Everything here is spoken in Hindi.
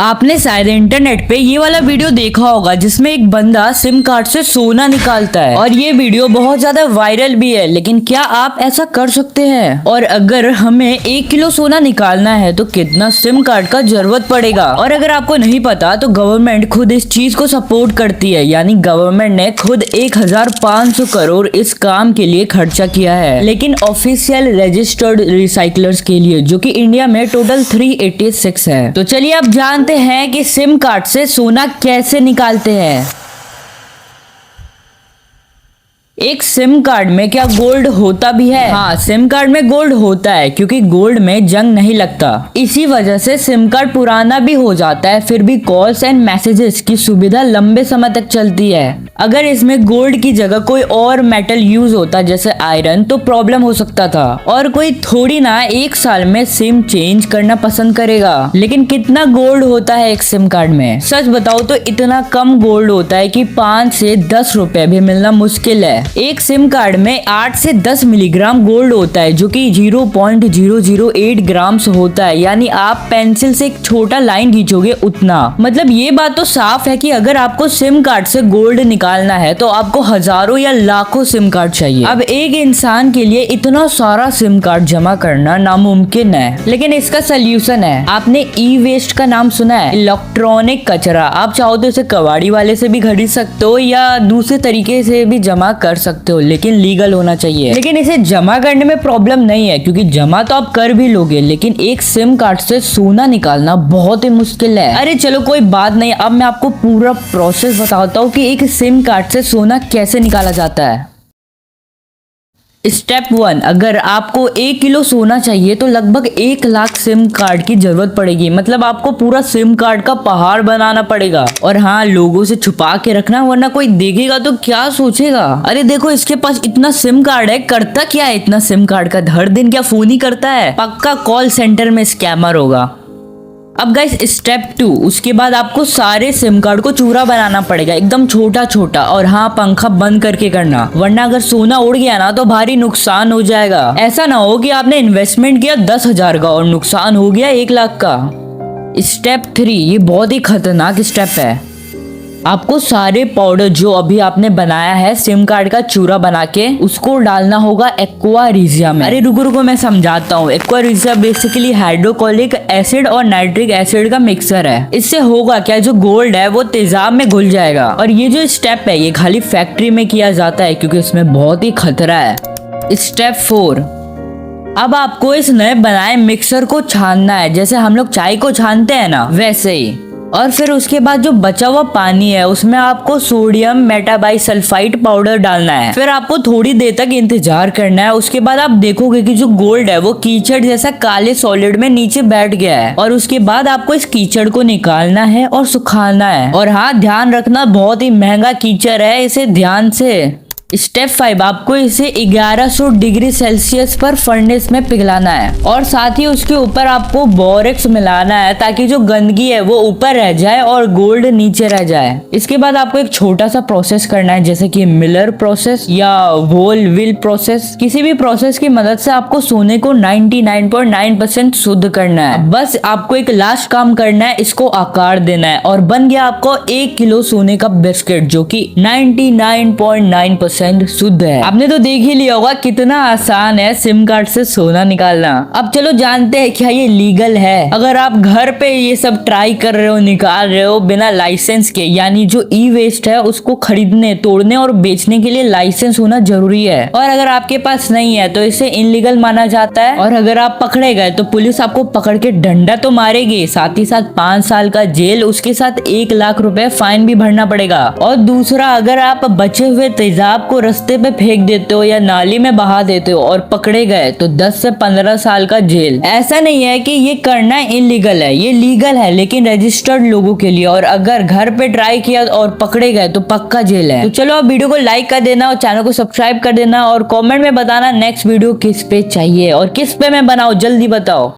आपने शायद इंटरनेट पे ये वाला वीडियो देखा होगा जिसमें एक बंदा सिम कार्ड से सोना निकालता है और ये वीडियो बहुत ज्यादा वायरल भी है। लेकिन क्या आप ऐसा कर सकते हैं? और अगर हमें 1 किलो सोना निकालना है तो कितना सिम कार्ड का जरूरत पड़ेगा? और अगर आपको नहीं पता तो गवर्नमेंट खुद इस चीज को सपोर्ट करती है, यानी गवर्नमेंट ने खुद 1500 करोड़ इस काम के लिए खर्चा किया है, लेकिन ऑफिशियल रजिस्टर्ड रिसाइकलर्स के लिए, जो कि इंडिया में टोटल 386 है। तो चलिए आप जानते हैं कि सिम कार्ड से सोना कैसे निकालते हैं। एक सिम कार्ड में क्या गोल्ड होता भी है? हाँ, सिम कार्ड में गोल्ड होता है क्योंकि गोल्ड में जंग नहीं लगता। इसी वजह से सिम कार्ड पुराना भी हो जाता है, फिर भी कॉल्स एंड मैसेजेस की सुविधा लंबे समय तक चलती है। अगर इसमें गोल्ड की जगह कोई और मेटल यूज होता जैसे आयरन तो प्रॉब्लम हो सकता था, और कोई थोड़ी ना 1 साल में सिम चेंज करना पसंद करेगा। लेकिन कितना गोल्ड होता है एक सिम कार्ड में? सच बताओ तो इतना कम गोल्ड होता है कि 5 से 10 रुपए भी मिलना मुश्किल है। एक सिम कार्ड में 8 से 10 मिलीग्राम गोल्ड होता है, जो कि 0.008 ग्राम्स होता है, यानी आप पेंसिल से एक छोटा लाइन खींचोगे उतना। मतलब ये बात तो साफ है कि अगर आपको सिम कार्ड से गोल्ड निकालना है तो आपको हजारों या लाखों सिम कार्ड चाहिए। अब एक इंसान के लिए इतना सारा सिम कार्ड जमा करना नामुमकिन है, लेकिन इसका सोल्यूशन है। आपने ई वेस्ट का नाम सुना है? इलेक्ट्रॉनिक कचरा। आप चाहो तो इसे कबाड़ी वाले से भी खरीद सकते हो या दूसरे तरीके से भी जमा कर सकते हो, लेकिन लीगल होना चाहिए। लेकिन इसे जमा करने में प्रॉब्लम नहीं है, क्योंकि जमा तो आप कर भी लोगे, लेकिन एक सिम कार्ड से सोना निकालना बहुत ही मुश्किल है। अरे चलो कोई बात नहीं, अब मैं आपको पूरा प्रोसेस बताता हूँ कि एक सिम कार्ड से सोना कैसे निकाला जाता है। स्टेप 1, अगर आपको 1 किलो सोना चाहिए तो लगभग 1 लाख सिम कार्ड की जरूरत पड़ेगी। मतलब आपको पूरा सिम कार्ड का पहाड़ बनाना पड़ेगा। और हाँ, लोगों से छुपा के रखना, वरना कोई देखेगा तो क्या सोचेगा, अरे देखो इसके पास इतना सिम कार्ड है, करता क्या है इतना सिम कार्ड का? हर दिन क्या फोन ही करता है? पक्का कॉल सेंटर में स्कैमर होगा। अब गाइस स्टेप 2, उसके बाद आपको सारे सिम कार्ड को चूरा बनाना पड़ेगा, एकदम छोटा छोटा। और हाँ, पंखा बंद करके करना, वरना अगर सोना उड़ गया ना तो भारी नुकसान हो जाएगा। ऐसा ना हो कि आपने इन्वेस्टमेंट किया 10,000 का और नुकसान हो गया 1 लाख का। स्टेप 3, ये बहुत ही खतरनाक स्टेप है। आपको सारे पाउडर जो अभी आपने बनाया है सिम कार्ड का चूरा बना के, उसको डालना होगा एक्वा रिजिया में। अरे रुको रुको, मैं समझाता हूँ। Aqua regia basically hydrochloric acid और नाइट्रिक एसिड का मिक्सर है। इससे होगा क्या, जो गोल्ड है वो तेजाब में घुल जाएगा। और ये जो स्टेप है ये खाली फैक्ट्री में किया जाता है, क्योंकि इसमें बहुत ही खतरा है। स्टेप 4, अब आपको इस नए बनाए मिक्सर को छानना है, जैसे हम लोग चाय को छानते हैं ना, वैसे ही। और फिर उसके बाद जो बचा हुआ पानी है उसमें आपको सोडियम मेटाबाइसल्फाइड पाउडर डालना है। फिर आपको थोड़ी देर तक इंतजार करना है। उसके बाद आप देखोगे कि जो गोल्ड है वो कीचड़ जैसा काले सॉलिड में नीचे बैठ गया है। और उसके बाद आपको इस कीचड़ को निकालना है और सुखाना है। और हाँ, ध्यान रखना बहुत ही महंगा कीचड़ है, इसे ध्यान से। स्टेप 5, आपको इसे 1100 डिग्री सेल्सियस पर फर्नेस में पिघलाना है, और साथ ही उसके ऊपर आपको बोरेक्स मिलाना है, ताकि जो गंदगी है वो ऊपर रह जाए और गोल्ड नीचे रह जाए। इसके बाद आपको एक छोटा सा प्रोसेस करना है, जैसे कि मिलर प्रोसेस या वोल विल प्रोसेस। किसी भी प्रोसेस की मदद से आपको सोने को 99.9% शुद्ध करना है। बस आपको एक लास्ट काम करना है, इसको आकार देना है, और बन गया आपको 1 किलो सोने का बिस्किट, जो कि 99.9% शुद्ध है। आपने तो देख ही लिया होगा कितना आसान है सिम कार्ड से सोना निकालना। अब चलो जानते हैं क्या ये लीगल है। अगर आप घर पे ये सब ट्राई कर रहे हो, निकाल रहे हो बिना लाइसेंस के, यानी जो ई वेस्ट है उसको खरीदने, तोड़ने और बेचने के लिए लाइसेंस होना जरूरी है। और अगर आपके पास नहीं है तो इसे इनलीगल माना जाता है। और अगर आप पकड़े गए तो पुलिस आपको पकड़ के डंडा तो मारेगी, साथ ही साथ 5 साल का जेल, उसके साथ 1 लाख रुपए फाइन भी भरना पड़ेगा। और दूसरा, अगर आप बचे हुए तेजाब को रास्ते पे फेंक देते हो या नाली में बहा देते हो और पकड़े गए तो 10 से 15 साल का जेल। ऐसा नहीं है कि ये करना इलीगल है, ये लीगल है, लेकिन रजिस्टर्ड लोगों के लिए। और अगर घर पे ट्राई किया और पकड़े गए तो पक्का जेल है। तो चलो अब वीडियो को लाइक कर देना और चैनल को सब्सक्राइब कर देना, और कमेंट में बताना नेक्स्ट वीडियो किस पे चाहिए और किस पे मैं बनाऊं, जल्दी बताओ।